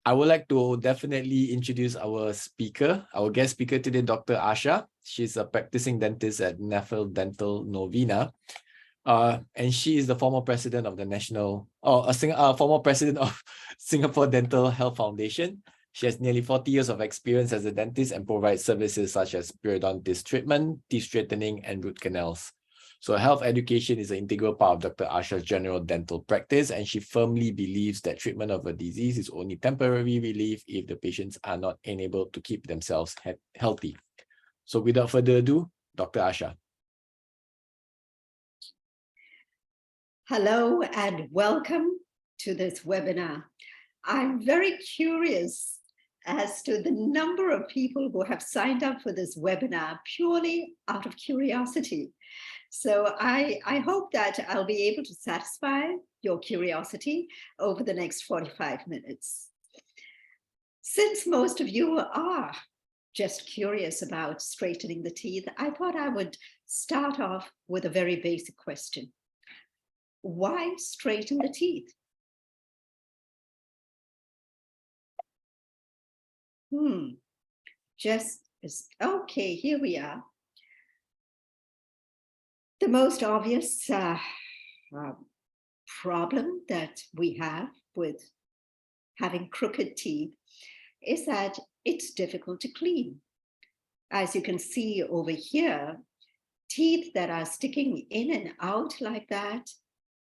I would like to definitely introduce our speaker, our guest speaker today, Dr. Asha. She's a practicing dentist at Nuffield Dental Novena. And she is the former president of the former president of Singapore Dental Health Foundation. She has nearly 40 years of experience as a dentist and provides services such as periodontist treatment, teeth straightening, and root canals. So health education is an integral part of Dr. Asha's general dental practice, and she firmly believes that treatment of a disease is only temporary relief if the patients are not enabled to keep themselves healthy. So without further ado, Dr. Asha. Hello and welcome to this webinar. I'm very curious as to the number of people who have signed up for this webinar purely out of curiosity. So I hope that I'll be able to satisfy your curiosity over the next 45 minutes. Since most of you are just curious about straightening the teeth, I thought I would start off with a very basic question. Why straighten the teeth? Okay, here we are. The most obvious problem that we have with having crooked teeth is that it's difficult to clean. As you can see over here, teeth that are sticking in and out like that,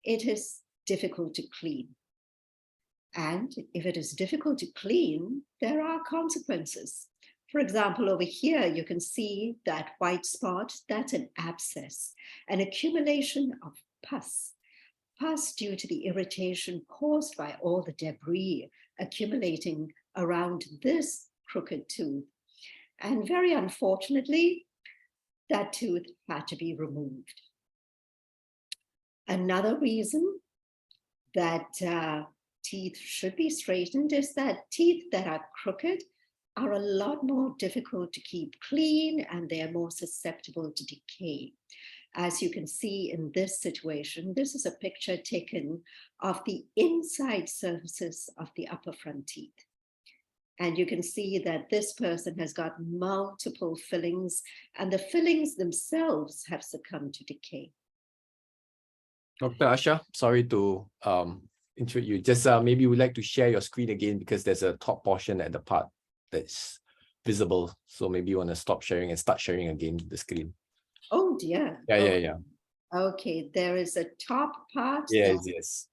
it is difficult to clean. And if it is difficult to clean, there are consequences. For example, over here, you can see that white spot, that's an abscess, an accumulation of pus due to the irritation caused by all the debris accumulating around this crooked tooth. And very unfortunately, that tooth had to be removed. Another reason that teeth should be straightened is that teeth that are crooked are a lot more difficult to keep clean and they are more susceptible to decay. As you can see in this situation, this is a picture taken of the inside surfaces of the upper front teeth. And you can see that this person has got multiple fillings and the fillings themselves have succumbed to decay. Dr. Asha, sorry to interrupt you. Just maybe we'd like to share your screen again because there's a top portion at the part that's visible. So maybe you want to stop sharing and start sharing again the screen. Oh dear. Yeah. Okay, there is a top part. Yes.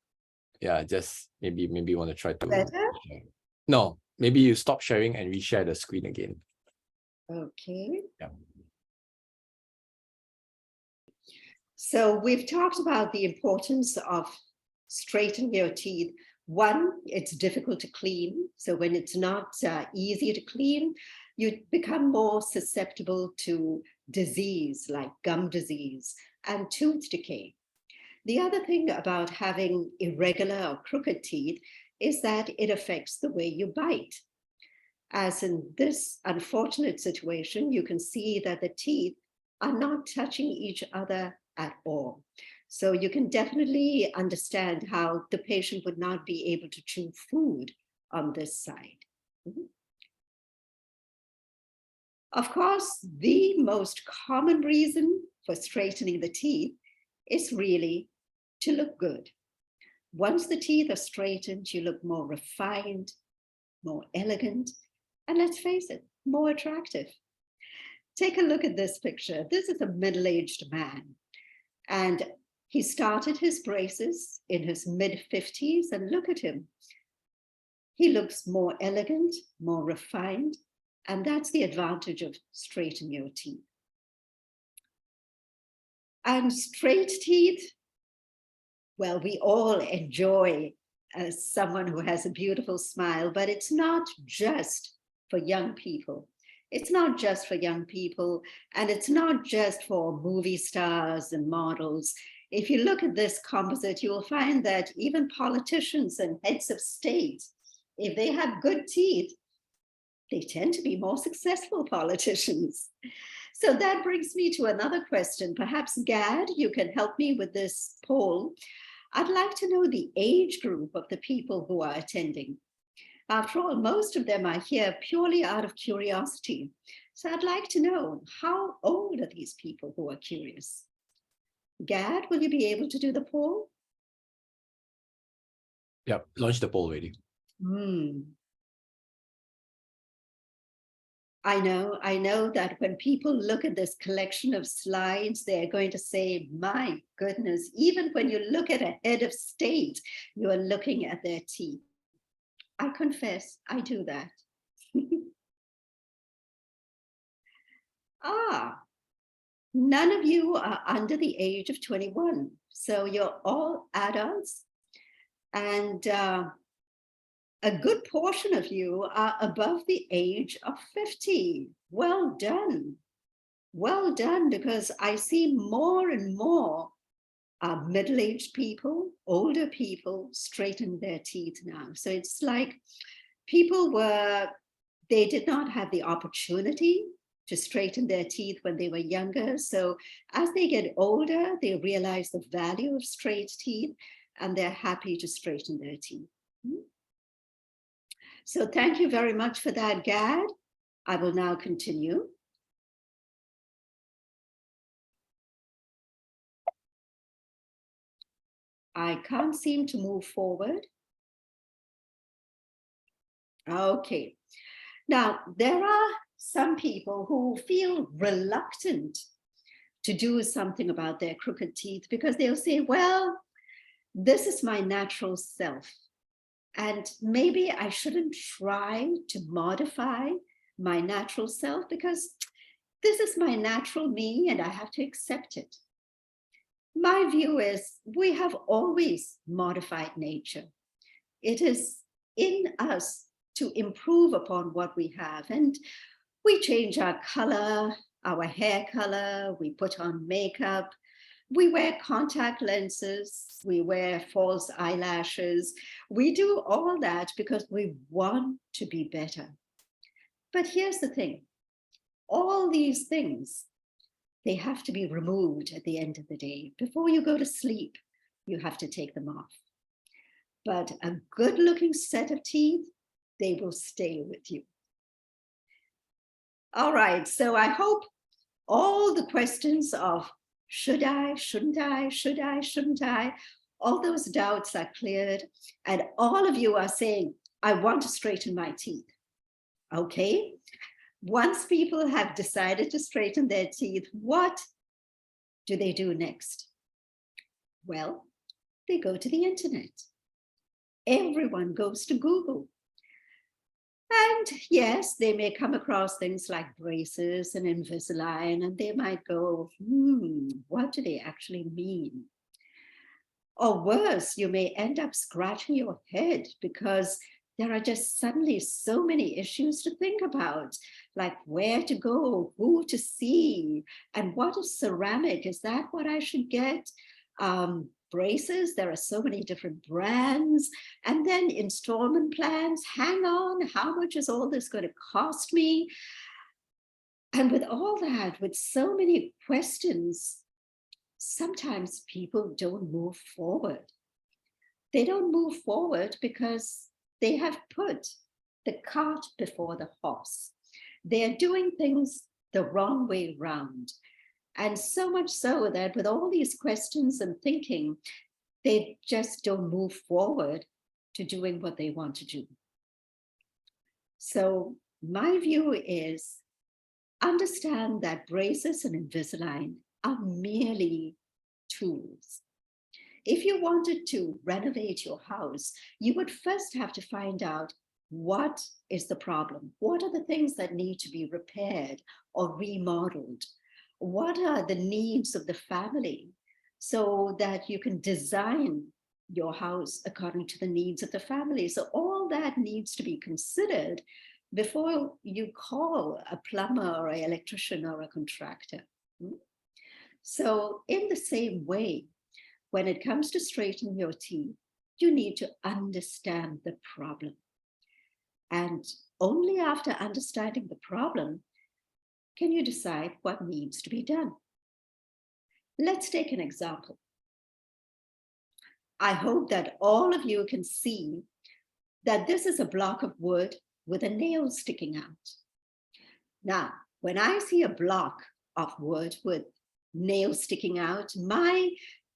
Yeah, just maybe you want to try to better? share. No, maybe you stop sharing and reshare the screen again. Okay. Yeah. So we've talked about the importance of straightening your teeth. One, it's difficult to clean. So when it's not easy to clean, you become more susceptible to disease like gum disease and tooth decay. The other thing about having irregular or crooked teeth is that it affects the way you bite. As in this unfortunate situation, you can see that the teeth are not touching each other at all. So you can definitely understand how the patient would not be able to chew food on this side. Of course, the most common reason for straightening the teeth is really to look good. Once the teeth are straightened, you look more refined, more elegant, and let's face it, more attractive. Take a look at this picture. This is a middle-aged man. And he started his braces in his mid-50s, and look at him. He looks more elegant, more refined, and that's the advantage of straightening your teeth. And straight teeth, well, we all enjoy someone who has a beautiful smile, but it's not just for young people. It's not just for young people, and it's not just for movie stars and models. If you look at this composite, you will find that even politicians and heads of state, if they have good teeth, they tend to be more successful politicians. So that brings me to another question. Perhaps, Gad, you can help me with this poll. I'd like to know the age group of the people who are attending. After all, most of them are here purely out of curiosity. So I'd like to know, how old are these people who are curious? Gad, will you be able to do the poll? Yep, launch the poll already. I know that when people look at this collection of slides, they're going to say, my goodness, even when you look at a head of state, you are looking at their teeth. I confess, I do that. None of you are under the age of 21. So you're all adults, and a good portion of you are above the age of 50. Well done. Well done, because I see more and more middle-aged people, older people straighten their teeth now. So it's like people they did not have the opportunity to straighten their teeth when they were younger. So as they get older, they realize the value of straight teeth, and they're happy to straighten their teeth. So thank you very much for that, Gad. I will now continue. I can't seem to move forward. Okay. Now, there are some people who feel reluctant to do something about their crooked teeth because they'll say, well, this is my natural self, and maybe I shouldn't try to modify my natural self because this is my natural me and I have to accept it. My view is we have always modified nature. It is in us to improve upon what we have, and we change our color, our hair color, we put on makeup, we wear contact lenses, we wear false eyelashes. We do all that because we want to be better. But here's the thing, all these things, they have to be removed at the end of the day. Before you go to sleep, you have to take them off. But a good-looking set of teeth, they will stay with you. All right, so I hope all the questions of should I, shouldn't I, should I, shouldn't I, all those doubts are cleared, and all of you are saying, I want to straighten my teeth. Okay, once people have decided to straighten their teeth, what do they do next? Well, they go to the internet. Everyone goes to Google. And yes, they may come across things like braces and Invisalign, and they might go, what do they actually mean? Or worse, you may end up scratching your head because there are just suddenly so many issues to think about, like where to go, who to see, and what is ceramic? Is that what I should get? Braces, there are so many different brands, and then installment plans. Hang on, how much is all this going to cost me? And with all that, with so many questions, sometimes people don't move forward. They don't move forward because they have put the cart before the horse. They're doing things the wrong way round. And so much so that with all these questions and thinking, they just don't move forward to doing what they want to do. So my view is understand that braces and Invisalign are merely tools. If you wanted to renovate your house, you would first have to find out what is the problem. What are the things that need to be repaired or remodeled? What are the needs of the family so that you can design your house according to the needs of the family? So all that needs to be considered before you call a plumber or an electrician or a contractor. So in the same way, when it comes to straightening your teeth, you need to understand the problem. And only after understanding the problem can you decide what needs to be done. Let's take an example. I hope that all of you can see that this is a block of wood with a nail sticking out. Now, when I see a block of wood with nails sticking out, my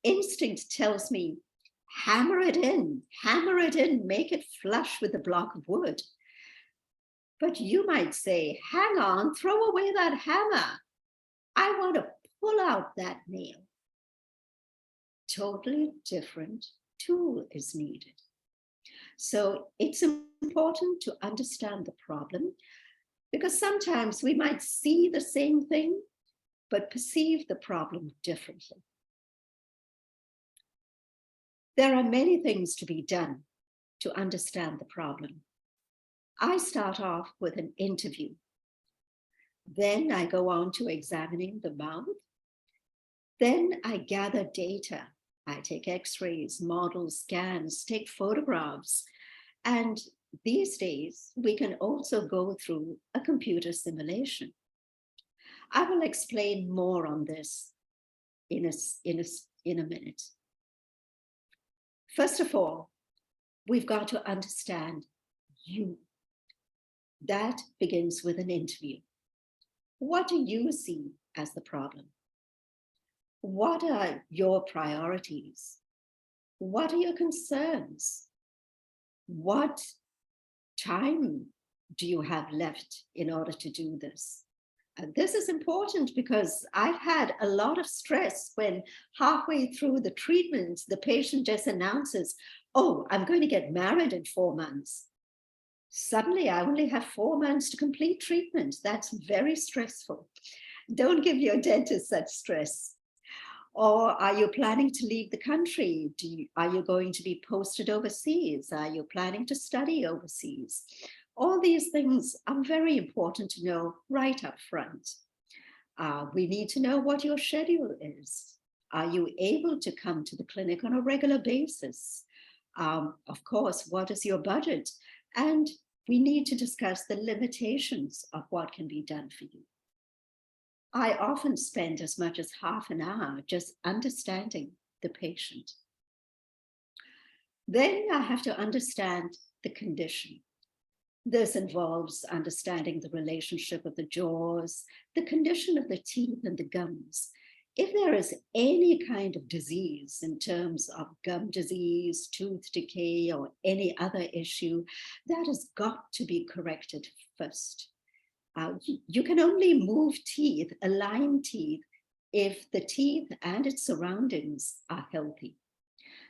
instinct tells me, hammer it in, make it flush with the block of wood. But you might say, hang on, throw away that hammer. I want to pull out that nail. Totally different tool is needed. So it's important to understand the problem, because sometimes we might see the same thing, but perceive the problem differently. There are many things to be done to understand the problem. I start off with an interview. Then I go on to examining the mouth. Then I gather data. I take x-rays, models, scans, take photographs. And these days, we can also go through a computer simulation. I will explain more on this in a minute. First of all, we've got to understand you. That begins with an interview. What do you see as the problem? What are your priorities? What are your concerns? What time do you have left in order to do this? This is important because I've had a lot of stress when halfway through the treatment, the patient just announces, oh, I'm going to get married in 4 months. Suddenly, I only have 4 months to complete treatment. That's very stressful. Don't give your dentist such stress. Or are you planning to leave the country? Are you going to be posted overseas? Are you planning to study overseas? All these things are very important to know right up front. We need to know what your schedule is. Are you able to come to the clinic on a regular basis? Of course, what is your budget? And we need to discuss the limitations of what can be done for you. I often spend as much as half an hour just understanding the patient. Then I have to understand the condition. This involves understanding the relationship of the jaws, the condition of the teeth and the gums. If there is any kind of disease in terms of gum disease, tooth decay, or any other issue, that has got to be corrected first. You can only move teeth, align teeth, if the teeth and its surroundings are healthy.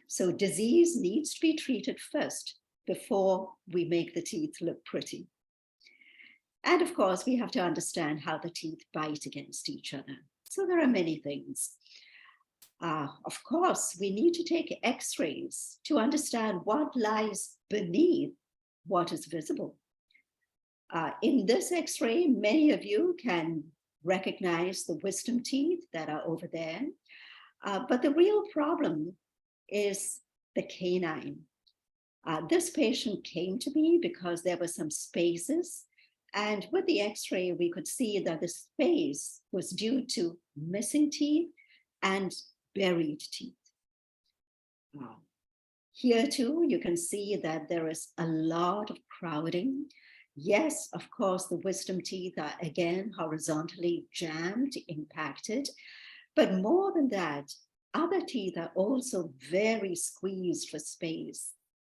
So disease needs to be treated first before we make the teeth look pretty. And of course, we have to understand how the teeth bite against each other. So there are many things. Of course, we need to take x-rays to understand what lies beneath what is visible. In this x-ray, many of you can recognize the wisdom teeth that are over there. But the real problem is the canine. This patient came to me because there were some spaces, and with the x-ray, we could see that the space was due to missing teeth and buried teeth. Here too, you can see that there is a lot of crowding. Yes, of course, the wisdom teeth are again horizontally jammed, impacted, but more than that, other teeth are also very squeezed for space.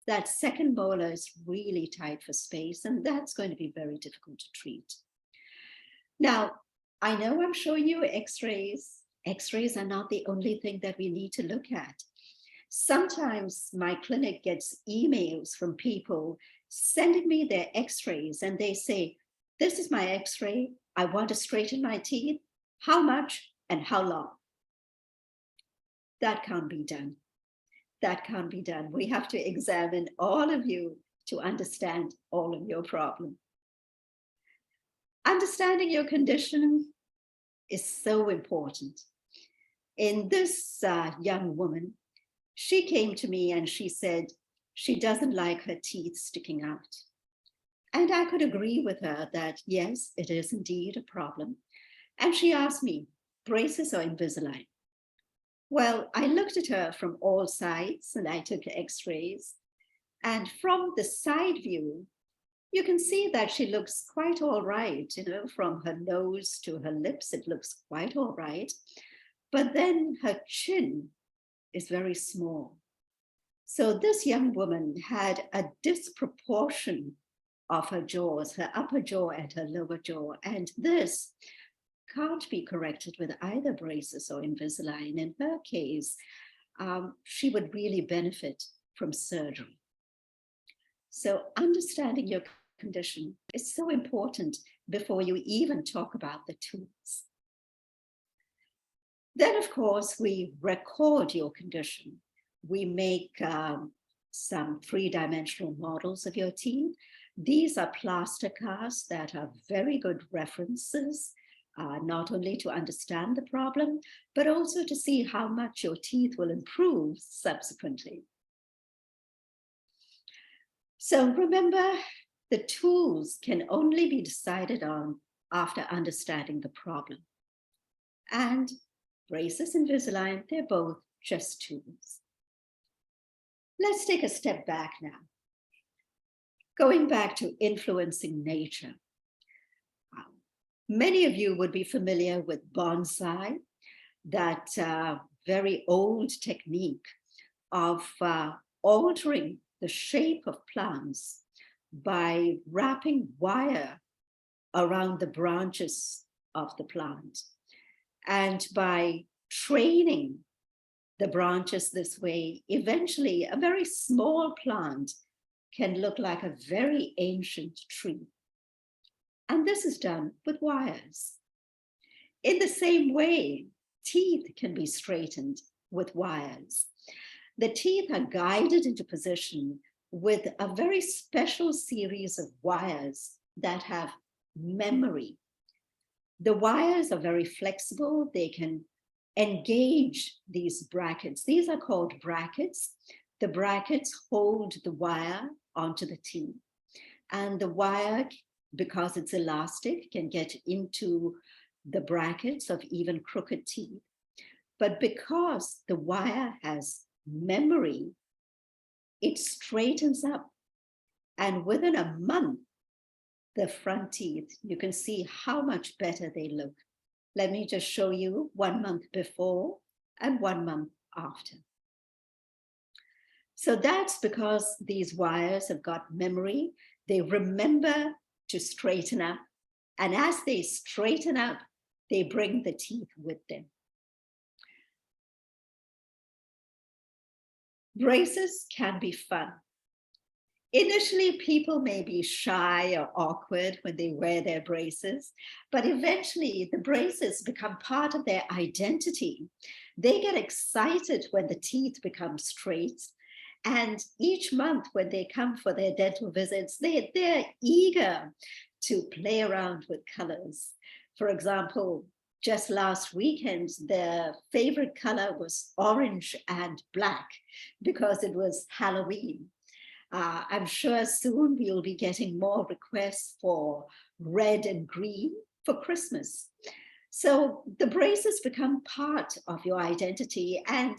That second molar is really tight for space, and that's going to be very difficult to treat. Now, I know I'm showing you x-rays. X-rays are not the only thing that we need to look at. Sometimes my clinic gets emails from people sending me their x-rays, and they say, this is my x-ray, I want to straighten my teeth, how much and how long? That can't be done. That can't be done. We have to examine all of you to understand all of your problem. Understanding your condition is so important. In this young woman, she came to me and she said she doesn't like her teeth sticking out. And I could agree with her that, yes, it is indeed a problem. And she asked me, braces or Invisalign? Well, I looked at her from all sides and I took x-rays. And from the side view, you can see that she looks quite all right, from her nose to her lips, it looks quite all right. But then her chin is very small. So this young woman had a disproportion of her jaws, her upper jaw and her lower jaw. And this can't be corrected with either braces or Invisalign. In her case, she would really benefit from surgery. So understanding your condition is so important before you even talk about the tools. Then, of course, we record your condition. We make some three-dimensional models of your teeth. These are plaster casts that are very good references, not only to understand the problem, but also to see how much your teeth will improve subsequently. So remember, the tools can only be decided on after understanding the problem. And braces and Invisalign, they're both just tools. Let's take a step back now. Going back to influencing nature. Many of you would be familiar with bonsai, that very old technique of altering the shape of plants by wrapping wire around the branches of the plant. And by training the branches this way, eventually a very small plant can look like a very ancient tree. And this is done with wires. In the same way, teeth can be straightened with wires. The teeth are guided into position with a very special series of wires that have memory. The wires are very flexible. They can engage these brackets. These are called brackets. The brackets hold the wire onto the teeth. And the wire, because it's elastic, can get into the brackets of even crooked teeth. But because the wire has memory, it straightens up. And within a month, the front teeth, you can see how much better they look. Let me just show you 1 month before and 1 month after. So that's because these wires have got memory. They remember to straighten up. And as they straighten up, they bring the teeth with them. Braces can be fun. Initially, people may be shy or awkward when they wear their braces, but eventually the braces become part of their identity. They get excited when the teeth become straight. And each month when they come for their dental visits, they're eager to play around with colors. For example, just last weekend, their favorite color was orange and black because it was Halloween. I'm sure soon we'll be getting more requests for red and green for Christmas. So the braces become part of your identity. And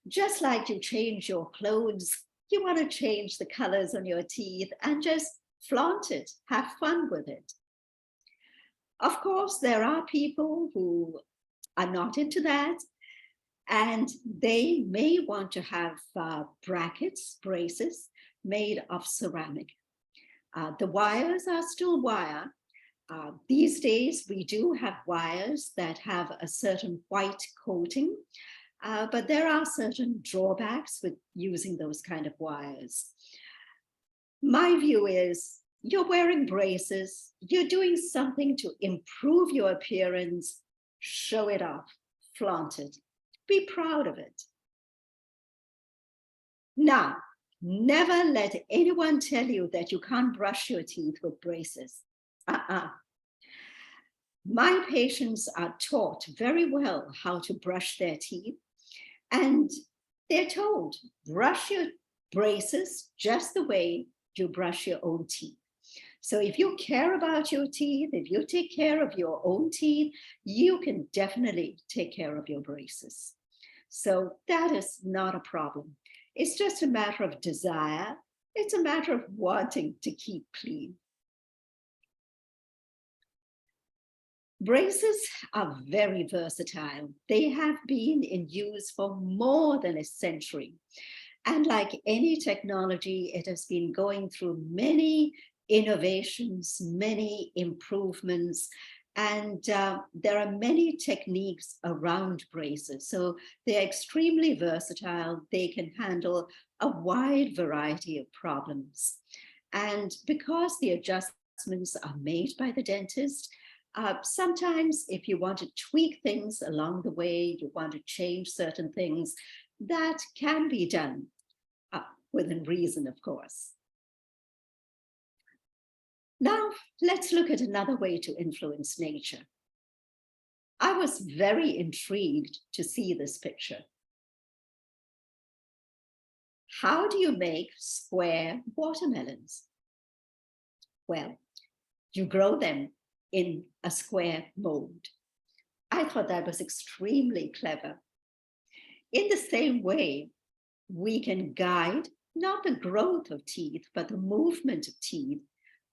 just like you change your clothes, you want to change the colors on your teeth and just flaunt it, have fun with it. Of course, there are people who are not into that, and they may want to have brackets, braces, made of ceramic. The wires are still wire. These days, we do have wires that have a certain white coating, but there are certain drawbacks with using those kind of wires. My view is you're wearing braces, you're doing something to improve your appearance, show it off, flaunt it, be proud of it. Now, never let anyone tell you that you can't brush your teeth with braces. My patients are taught very well how to brush their teeth, and they're told, brush your braces just the way you brush your own teeth. So if you care about your teeth, if you take care of your own teeth, you can definitely take care of your braces. So that is not a problem. It's just a matter of desire It's a matter of wanting to keep clean. Braces are very versatile. They have been in use for more than a century. And like any technology, it has been going through many innovations, many improvements, and there are many techniques around braces. So they're extremely versatile. They can handle a wide variety of problems. And because the adjustments are made by the dentist, sometimes if you want to tweak things along the way, you want to change certain things, that can be done within reason, of course. Now, let's look at another way to influence nature. I was very intrigued to see this picture. How do you make square watermelons? Well, you grow them in a square mold. I thought that was extremely clever. In the same way, we can guide not the growth of teeth, but the movement of teeth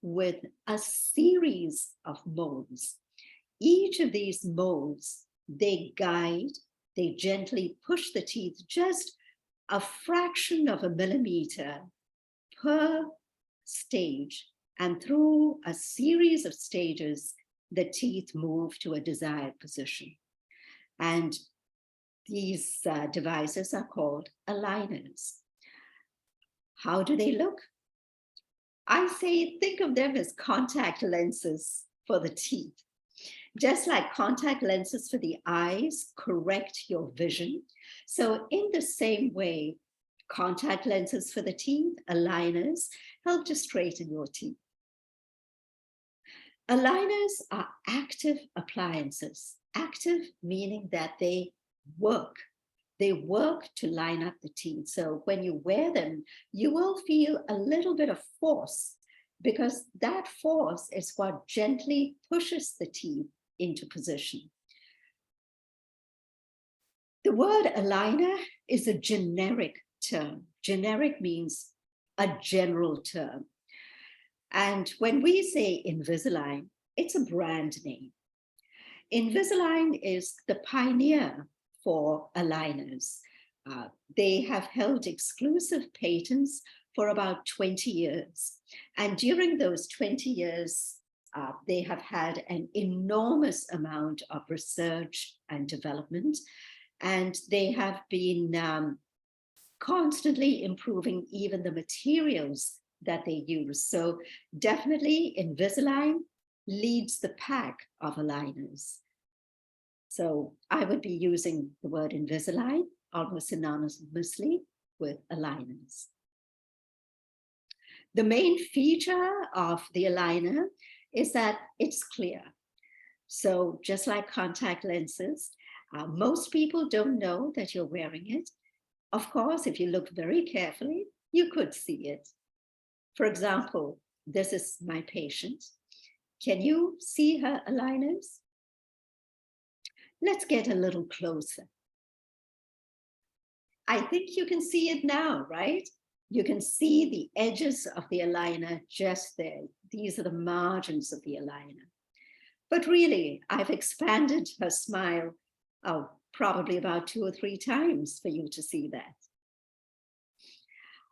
with a series of molds. Each of these molds, they guide, they gently push the teeth just a fraction of a millimeter per stage. And through a series of stages, the teeth move to a desired position. And these devices are called aligners. How do they look? I say, think of them as contact lenses for the teeth. Just like contact lenses for the eyes correct your vision. So in the same way, contact lenses for the teeth, aligners, help to straighten your teeth. Aligners are active appliances. Active meaning that they work. They work to line up the teeth. So when you wear them, you will feel a little bit of force because that force is what gently pushes the teeth into position. The word aligner is a generic term. Generic means a general term. And when we say Invisalign, it's a brand name. Invisalign is the pioneer for aligners. They have held exclusive patents for about 20 years. And during those 20 years, they have had an enormous amount of research and development. And they have been constantly improving even the materials that they use. So definitely Invisalign leads the pack of aligners. So I would be using the word Invisalign almost synonymously with aligners. The main feature of the aligner is that it's clear. So just like contact lenses, most people don't know that you're wearing it. Of course, if you look very carefully, you could see it. For example, this is my patient. Can you see her aligners? Let's get a little closer. I think you can see it now, right? You can see the edges of the aligner just there. These are the margins of the aligner. But really, I've expanded her smile probably about 2 or 3 times for you to see that.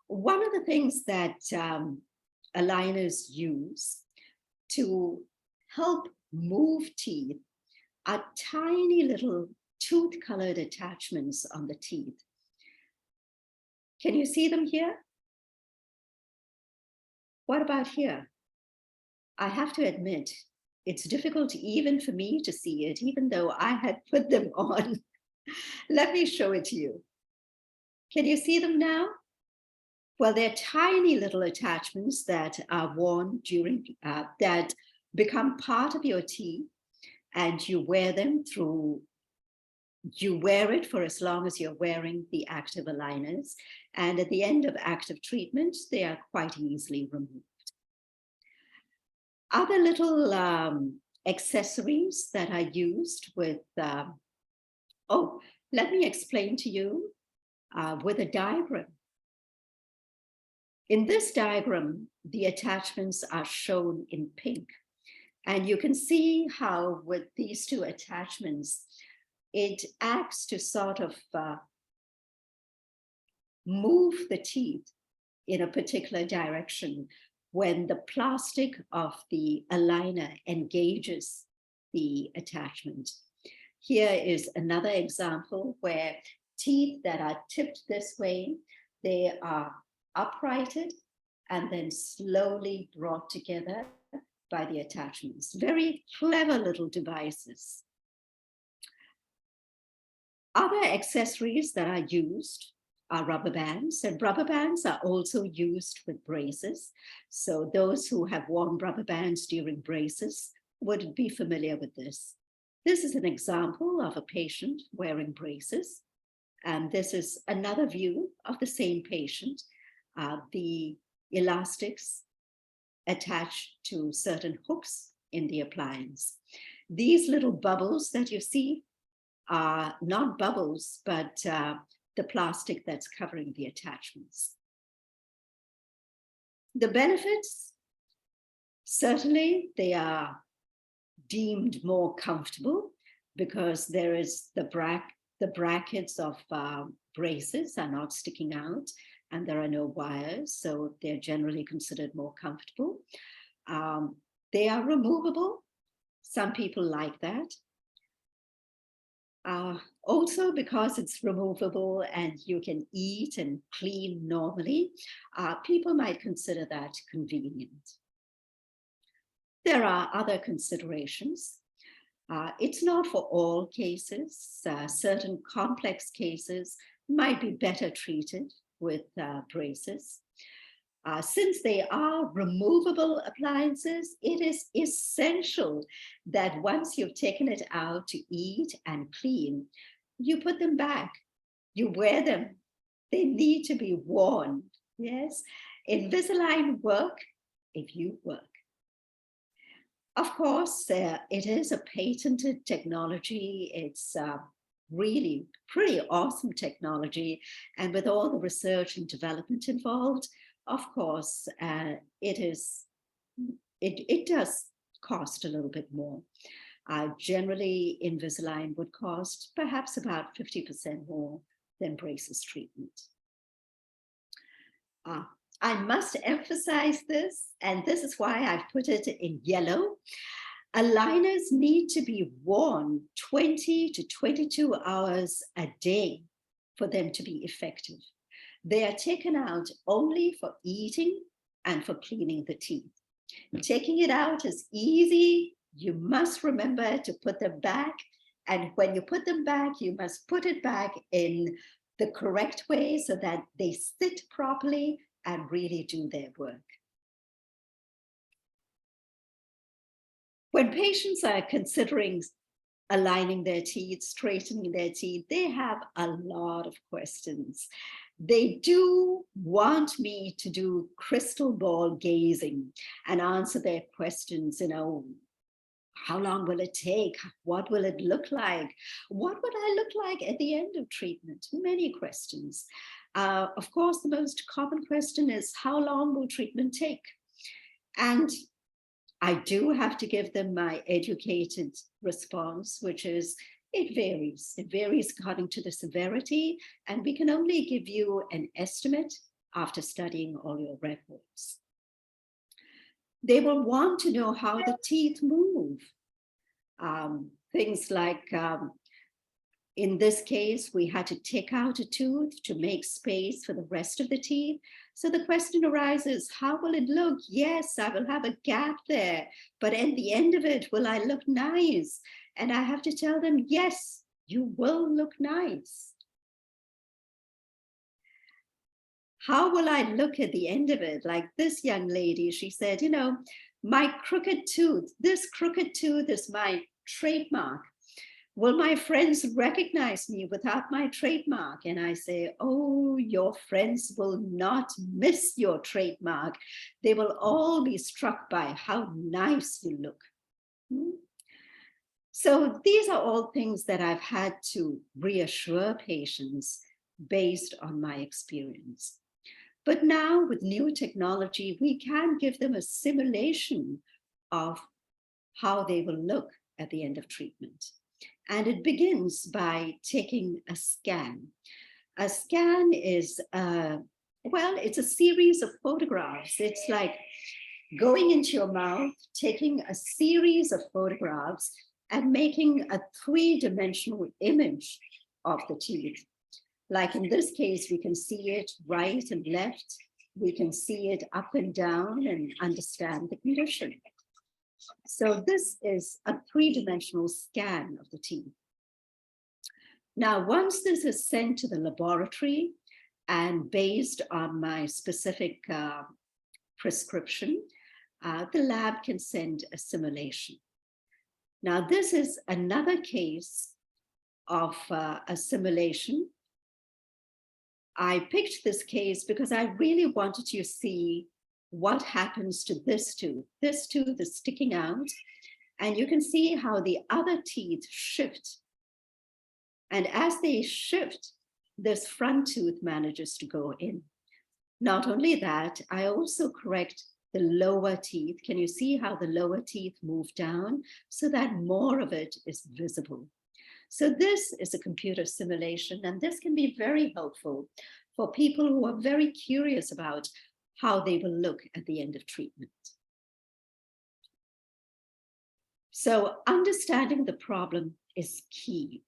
One of the things that aligners use to help move teeth are tiny little tooth-colored attachments on the teeth. Can you see them here? What about here? I have to admit, it's difficult even for me to see it, even though I had put them on. Let me show it to you. Can you see them now? Well, they're tiny little attachments that are worn during, that become part of your teeth, and you wear them through, you wear it for as long as you're wearing the active aligners. And at the end of active treatment, they are quite easily removed. Other little accessories that are used with, let me explain to you with a diagram. In this diagram, the attachments are shown in pink. And you can see how with these two attachments, it acts to sort of move the teeth in a particular direction when the plastic of the aligner engages the attachment. Here is another example where teeth that are tipped this way, they are uprighted and then slowly brought together by the attachments. Very clever little devices. Other accessories that are used are rubber bands, and rubber bands are also used with braces. So those who have worn rubber bands during braces would be familiar with this. This is an example of a patient wearing braces. And this is another view of the same patient. The elastics attached to certain hooks in the appliance. These little bubbles that you see are not bubbles, but the plastic that's covering the attachments. The benefits, certainly they are deemed more comfortable because there is the brackets of braces are not sticking out and there are no wires, so they're generally considered more comfortable. They are removable. Some people like that. Also, because it's removable and you can eat and clean normally, people might consider that convenient. There are other considerations. It's not for all cases. Certain complex cases might be better treated with braces. Since they are removable appliances, it is essential that once you've taken it out to eat and clean, you put them back, you wear them. They need to be worn, yes? Invisalign work if you work. Of course, it is a patented technology. It's really pretty awesome technology. And with all the research and development involved, of course, it does cost a little bit more. Generally, Invisalign would cost perhaps about 50% more than braces treatment. I must emphasize this, and this is why I've put it in yellow. Aligners need to be worn 20 to 22 hours a day for them to be effective. They are taken out only for eating and for cleaning the teeth. Taking it out is easy. You must remember to put them back. And when you put them back, you must put it back in the correct way so that they sit properly and really do their work. When patients are considering aligning their teeth, straightening their teeth, they have a lot of questions. They do want me to do crystal ball gazing and answer their questions, how long will it take? What will it look like? What would I look like at the end of treatment? Many questions. Of course, the most common question is, how long will treatment take? And I do have to give them my educated response, which is, it varies. It varies according to the severity, and we can only give you an estimate after studying all your records. They will want to know how the teeth move. Things like, in this case, we had to take out a tooth to make space for the rest of the teeth. So the question arises, how will it look? Yes, I will have a gap there, but at the end of it, will I look nice? And I have to tell them, yes, you will look nice. How will I look at the end of it? Like this young lady, she said, my crooked tooth, this crooked tooth is my trademark. Will my friends recognize me without my trademark? And I say, oh, your friends will not miss your trademark. They will all be struck by how nice you look. So these are all things that I've had to reassure patients based on my experience. But now with new technology, we can give them a simulation of how they will look at the end of treatment. And it begins by taking a scan. A scan is, it's a series of photographs. It's like going into your mouth, taking a series of photographs and making a three-dimensional image of the teeth. Like in this case, we can see it right and left. We can see it up and down and understand the condition. So this is a three-dimensional scan of the teeth. Now, once this is sent to the laboratory and based on my specific prescription, the lab can send a simulation. Now, this is another case of a simulation. I picked this case because I really wanted to see what happens to this tooth. This tooth is sticking out, and you can see how the other teeth shift. And as they shift, this front tooth manages to go in. Not only that, I also correct the lower teeth. Can you see how the lower teeth move down so that more of it is visible? So this is a computer simulation, and this can be very helpful for people who are very curious about how they will look at the end of treatment. So understanding the problem is key.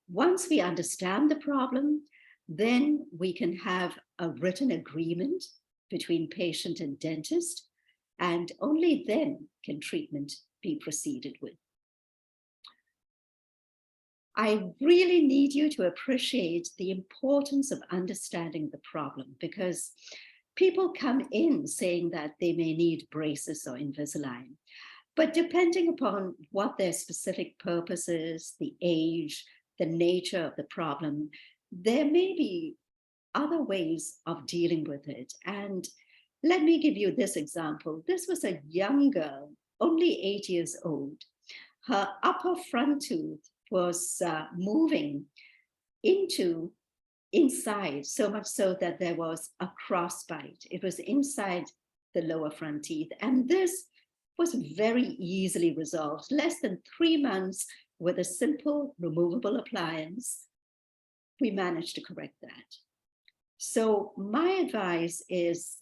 Once we understand the problem, then we can have a written agreement between patient and dentist, and only then can treatment be proceeded with. I really need you to appreciate the importance of understanding the problem, because people come in saying that they may need braces or Invisalign, but depending upon what their specific purpose is, the age, the nature of the problem, there may be other ways of dealing with it. And let me give you this example. This was a young girl, only 8 years old. Her upper front tooth was moving inside, so much so that there was a crossbite. It was inside the lower front teeth. And this was very easily resolved. Less than 3 months with a simple removable appliance, we managed to correct that. So my advice is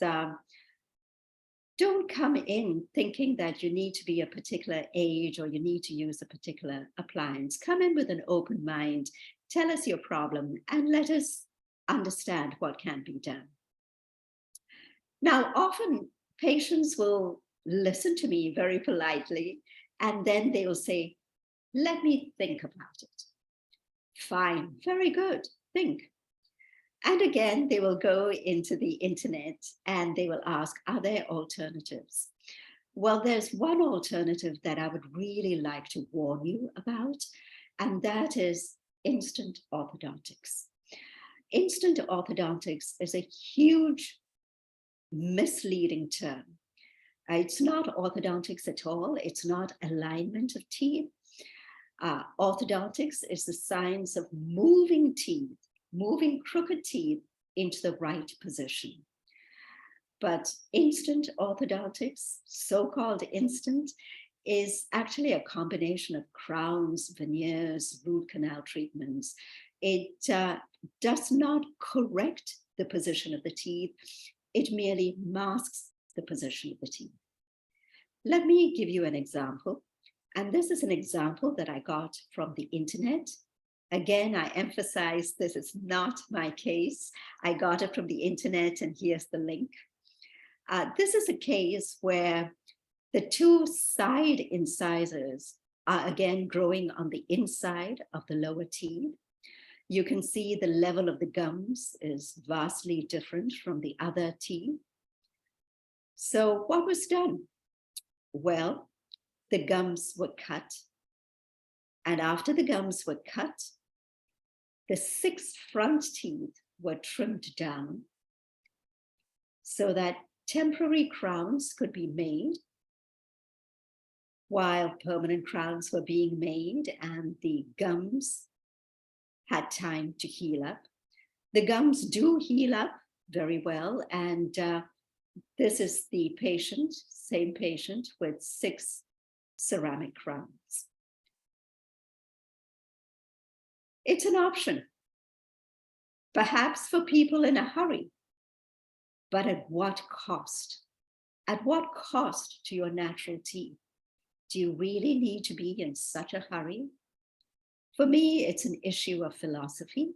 don't come in thinking that you need to be a particular age or you need to use a particular appliance. Come in with an open mind, tell us your problem, and let us understand what can be done. Now, often patients will listen to me very politely, and then they will say, let me think about it. Fine, very good, think. And again, they will go into the internet and they will ask, are there alternatives? Well, there's one alternative that I would really like to warn you about, and that is instant orthodontics. Instant orthodontics is a huge misleading term. It's not orthodontics at all. It's not alignment of teeth. Orthodontics is the science of moving teeth, moving crooked teeth into the right position. But instant orthodontics, so-called instant, is actually a combination of crowns, veneers, root canal treatments. It does not correct the position of the teeth. It merely masks the position of the teeth. Let me give you an example. And this is an example that I got from the internet. Again, I emphasize this is not my case. I got it from the internet, and here's the link. This is a case where the two side incisors are again growing on the inside of the lower teeth. You can see the level of the gums is vastly different from the other teeth. So what was done? Well, the gums were cut. And after the gums were cut, the 6 front teeth were trimmed down so that temporary crowns could be made while permanent crowns were being made and the gums had time to heal up. The gums do heal up very well. And this is the patient, same patient with 6 ceramic crowns. It's an option, perhaps for people in a hurry, but at what cost? At what cost to your natural teeth? Do you really need to be in such a hurry? For me, it's an issue of philosophy.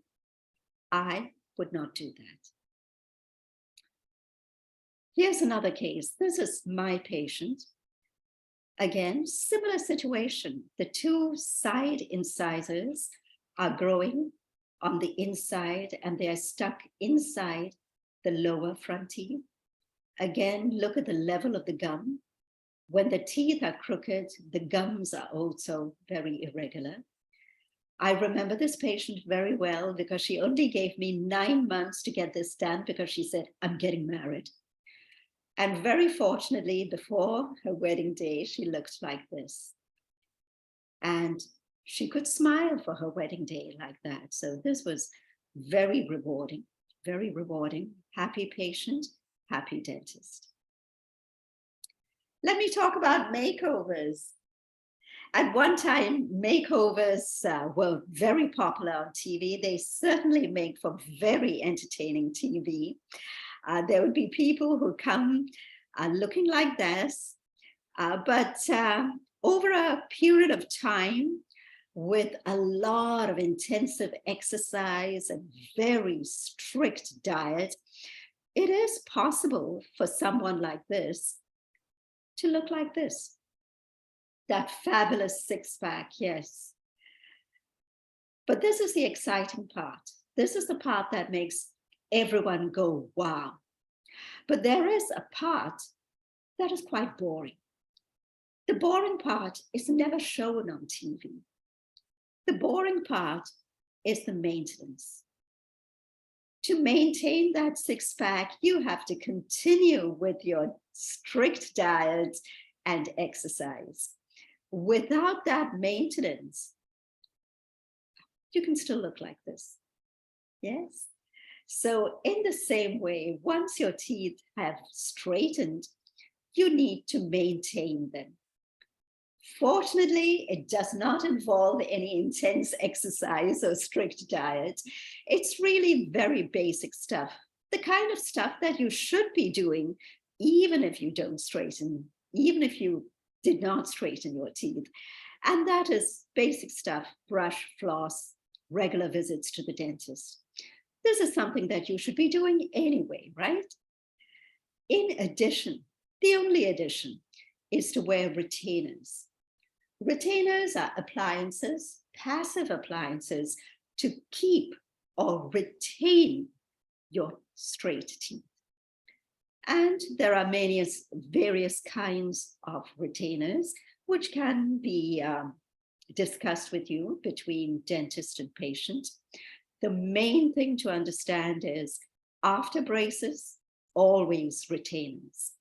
I would not do that. Here's another case. This is my patient. Again, similar situation. The 2 side incisors are growing on the inside and they're stuck inside the lower front teeth. Again, look at the level of the gum. When the teeth are crooked, the gums are also very irregular. I remember this patient very well because she only gave me 9 months to get this done because she said, I'm getting married. And very fortunately, before her wedding day, she looked like this. And she could smile for her wedding day like that. So this was very rewarding, very rewarding. Happy patient, happy dentist. Let me talk about makeovers. At one time, makeovers were very popular on TV. They certainly make for very entertaining TV. There would be people who come looking like this, but over a period of time, with a lot of intensive exercise and very strict diet, it is possible for someone like this to look like this. That fabulous 6-pack, yes. But this is the exciting part. This is the part that makes everyone go, wow. But there is a part that is quite boring. The boring part is never shown on TV. The boring part is the maintenance. To maintain that 6-pack, you have to continue with your strict diet and exercise. Without that maintenance, you can still look like this. Yes? So in the same way, once your teeth have straightened, you need to maintain them. Fortunately, it does not involve any intense exercise or strict diet. It's really very basic stuff, the kind of stuff that you should be doing even if you don't straighten, even if you did not straighten your teeth. And that is basic stuff: brush, floss, regular visits to the dentist. This is something that you should be doing anyway, right? In addition, the only addition is to wear retainers. Retainers are appliances, passive appliances, to keep or retain your straight teeth. And there are various kinds of retainers, which can be discussed with you between dentist and patient. The main thing to understand is after braces, always retainers.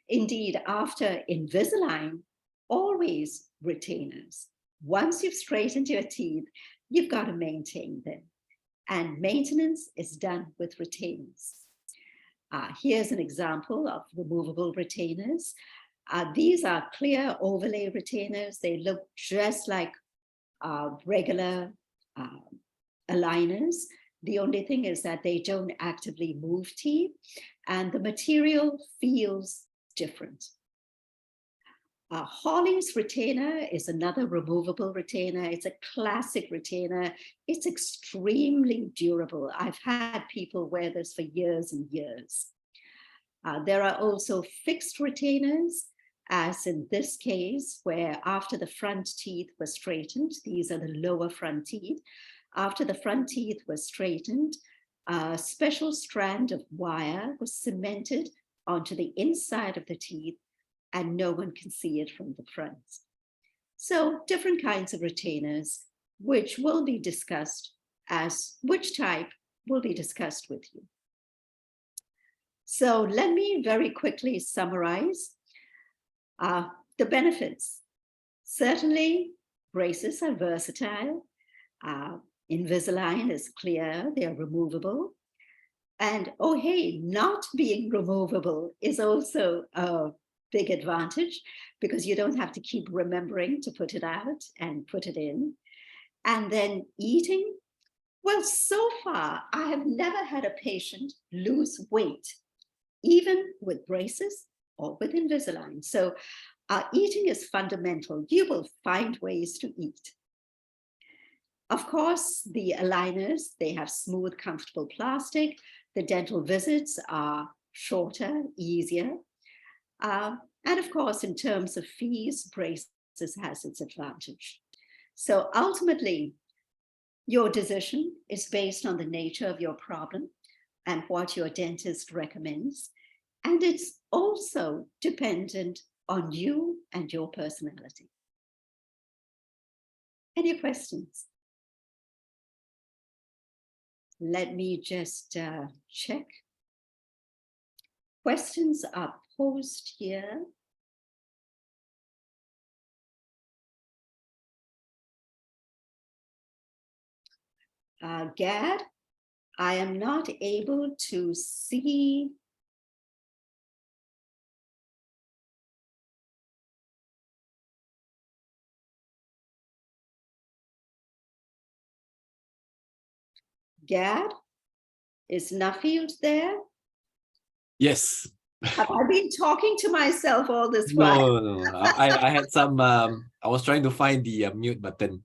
Indeed, after Invisalign, always retainers. Once you've straightened your teeth, you've got to maintain them. And maintenance is done with retainers. Here's an example of removable retainers. These are clear overlay retainers. They look just like regular aligners. The only thing is that they don't actively move teeth, and the material feels different. Hawley's retainer is another removable retainer. It's a classic retainer. It's extremely durable. I've had people wear this for years and years. There are also fixed retainers, as in this case, where after the front teeth were straightened, these are the lower front teeth. After the front teeth were straightened, a special strand of wire was cemented onto the inside of the teeth, and no one can see it from the front. So different kinds of retainers, which will be discussed which type will be discussed with you. So let me very quickly summarize the benefits. Certainly, braces are versatile. Invisalign is clear, they're removable. And oh, hey, not being removable is also a big advantage because you don't have to keep remembering to put it out and put it in. And then eating. Well, so far, I have never had a patient lose weight, even with braces or with Invisalign. So eating is fundamental. You will find ways to eat. Of course, the aligners, they have smooth, comfortable plastic. The dental visits are shorter, easier. And of course, in terms of fees, braces has its advantage. So ultimately, your decision is based on the nature of your problem and what your dentist recommends. And it's also dependent on you and your personality. Any questions? Let me just check. Questions are posed here. Gad, I am not able to see. Gad, is Nuffield there? Yes. Have I been talking to myself all this while? No. I had some, I was trying to find the mute button.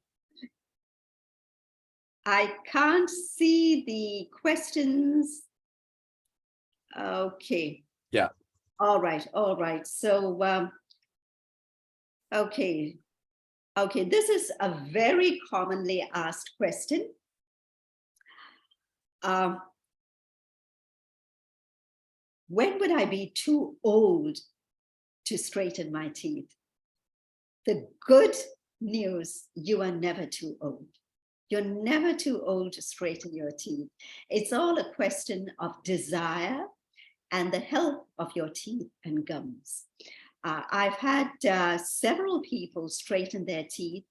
I can't see the questions. Okay. Yeah. All right. So, okay. This is a very commonly asked question. When would I be too old to straighten my teeth? The good news, you are never too old. You're never too old to straighten your teeth. It's all a question of desire and the health of your teeth and gums. I've had several people straighten their teeth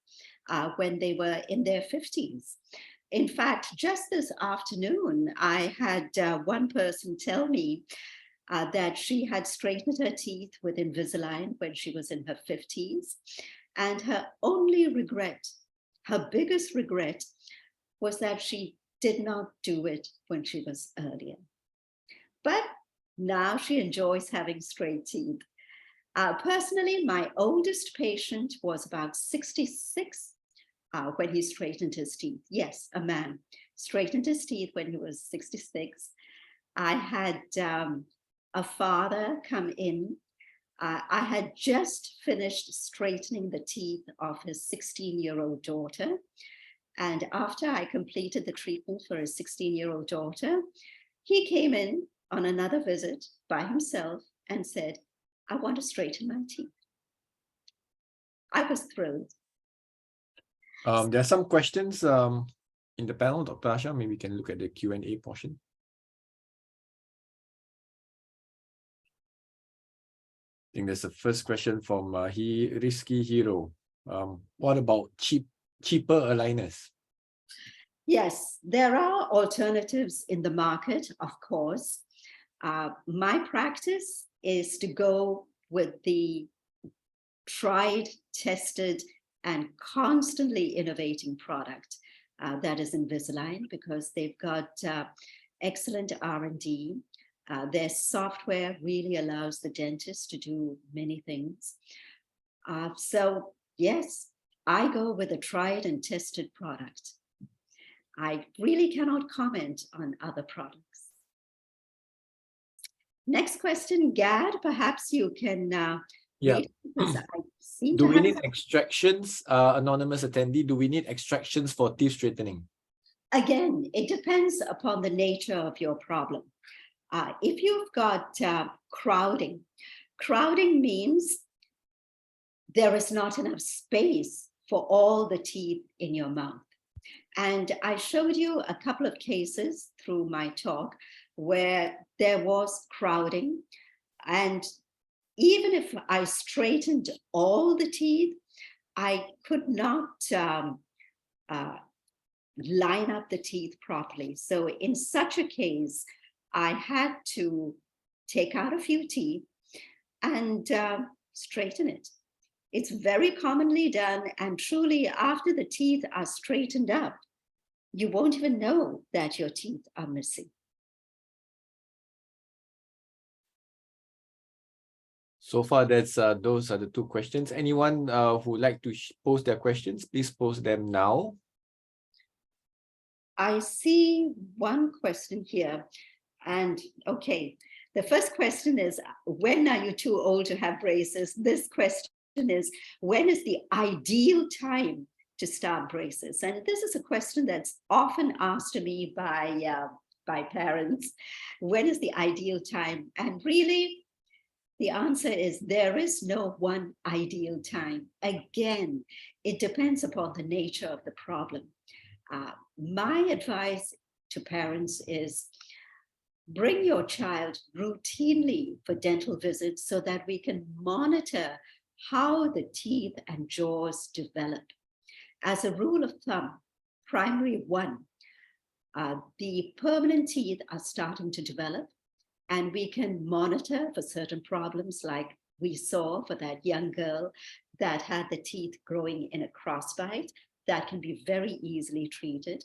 when they were in their 50s. In fact, just this afternoon, I had one person tell me that she had straightened her teeth with Invisalign when she was in her 50s. And her only regret, her biggest regret, was that she did not do it when she was earlier. But now she enjoys having straight teeth. Personally, my oldest patient was about 66 when he straightened his teeth. Yes, a man straightened his teeth when he was 66. I had a father come in. I had just finished straightening the teeth of his 16-year-old daughter. And after I completed the treatment for his 16-year-old daughter, he came in on another visit by himself and said, I want to straighten my teeth. I was thrilled. There are some questions in the panel, Dr. Asha. Maybe we can look at the Q&A portion. I think there's the first question from Risky Hero. What about cheaper aligners? Yes, there are alternatives in the market, of course. My practice is to go with the tried, tested, and constantly innovating product that is Invisalign, because they've got excellent R&D. Their software really allows the dentist to do many things. So yes, I go with a tried and tested product. I really cannot comment on other products. Next question, Gad, perhaps you can read, because I seem do to we have need extractions, anonymous attendee? Do we need extractions for teeth straightening? Again, it depends upon the nature of your problem. If you've got crowding means there is not enough space for all the teeth in your mouth. And I showed you a couple of cases through my talk where there was crowding. And even if I straightened all the teeth, I could not line up the teeth properly. So in such a case, I had to take out a few teeth and straighten it. It's very commonly done, and truly after the teeth are straightened up, you won't even know that your teeth are missing. So far, those are the two questions. Anyone who would like to post their questions, please post them now. I see one question here, and okay, the first question is, when are you too old to have braces? This question is, when is the ideal time to start braces? And this is a question that's often asked to me by parents. When is the ideal time? And really, the answer is there is no one ideal time. Again, it depends upon the nature of the problem. My advice to parents is bring your child routinely for dental visits so that we can monitor how the teeth and jaws develop. As a rule of thumb, primary 1, the permanent teeth are starting to develop, and we can monitor for certain problems like we saw for that young girl that had the teeth growing in a crossbite. That can be very easily treated.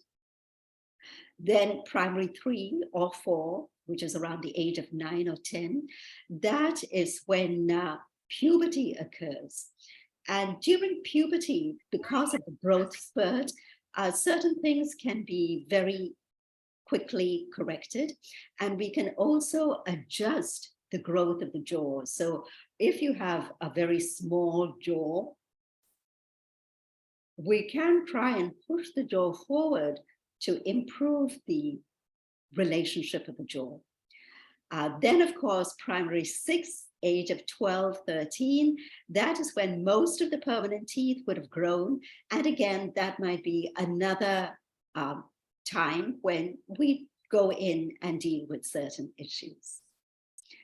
Then primary 3 or 4, which is around the age of 9 or 10, that is when puberty occurs. And during puberty, because of the growth spurt, certain things can be very quickly corrected, and we can also adjust the growth of the jaw. So if you have a very small jaw, we can try and push the jaw forward to improve the relationship of the jaw. Then, of course, primary 6, age of 12, 13, that is when most of the permanent teeth would have grown. And again, that might be another time when we go in and deal with certain issues.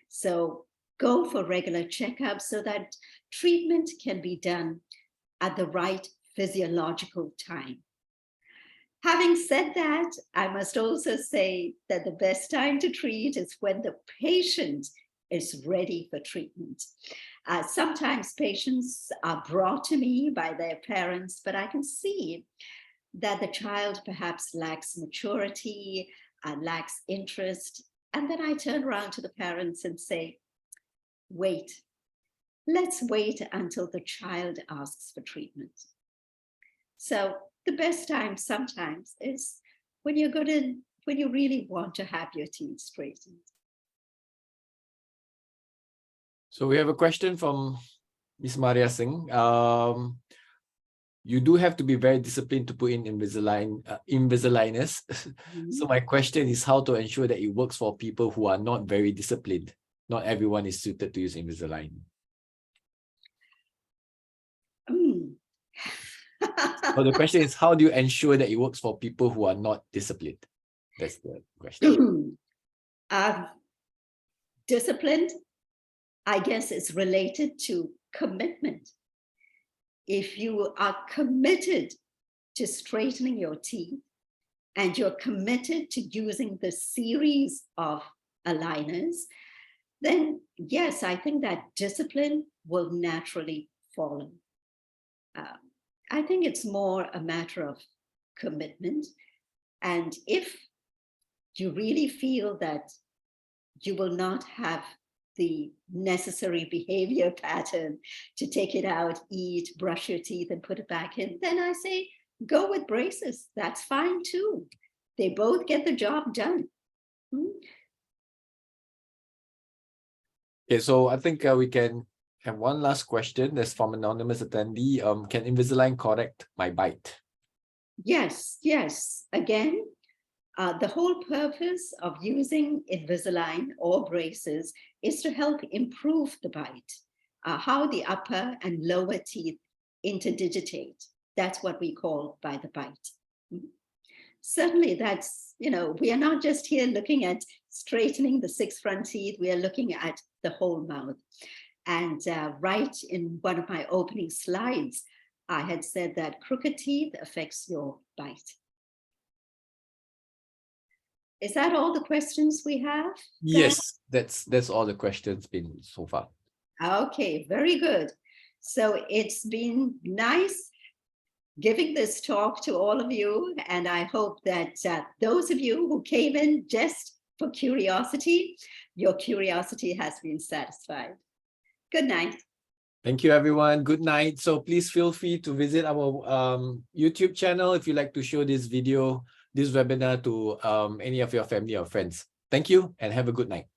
So go for regular checkups so that treatment can be done at the right physiological time. Having said that, I must also say that the best time to treat is when the patient is ready for treatment. Sometimes patients are brought to me by their parents, but I can see that the child perhaps lacks maturity, lacks interest. And then I turn around to the parents and say, wait, let's wait until the child asks for treatment. So the best time sometimes is when you're when you really want to have your teeth straightened. So we have a question from Ms. Maria Singh. You do have to be very disciplined to put in Invisaligners. So my question is how to ensure that it works for people who are not very disciplined. Not everyone is suited to use Invisalign. So the question is, how do you ensure that it works for people who are not disciplined? That's the question. Disciplined, I guess, is related to commitment. If you are committed to straightening your teeth and you're committed to using the series of aligners, then yes, I think that discipline will naturally follow. I think it's more a matter of commitment. And if you really feel that you will not have the necessary behavior pattern to take it out, eat, brush your teeth, and put it back in, then I say, go with braces. That's fine too. They both get the job done. Okay, so I think we can have one last question. That's from anonymous attendee. Can Invisalign correct my bite? Yes, yes. Again, the whole purpose of using Invisalign or braces is to help improve the bite, how the upper and lower teeth interdigitate. That's what we call by the bite. Certainly that's, we are not just here looking at straightening the 6 front teeth, we are looking at the whole mouth. And right in one of my opening slides, I had said that crooked teeth affects your bite. Is that all the questions we have? Yes, that's all the questions been so far. Okay, very good. So it's been nice giving this talk to all of you, and I hope that those of you who came in just for curiosity, your curiosity has been satisfied. Good night. Thank you, everyone. Good night. So please feel free to visit our YouTube channel if you'd like to show this video, this webinar to any of your family or friends. Thank you and have a good night.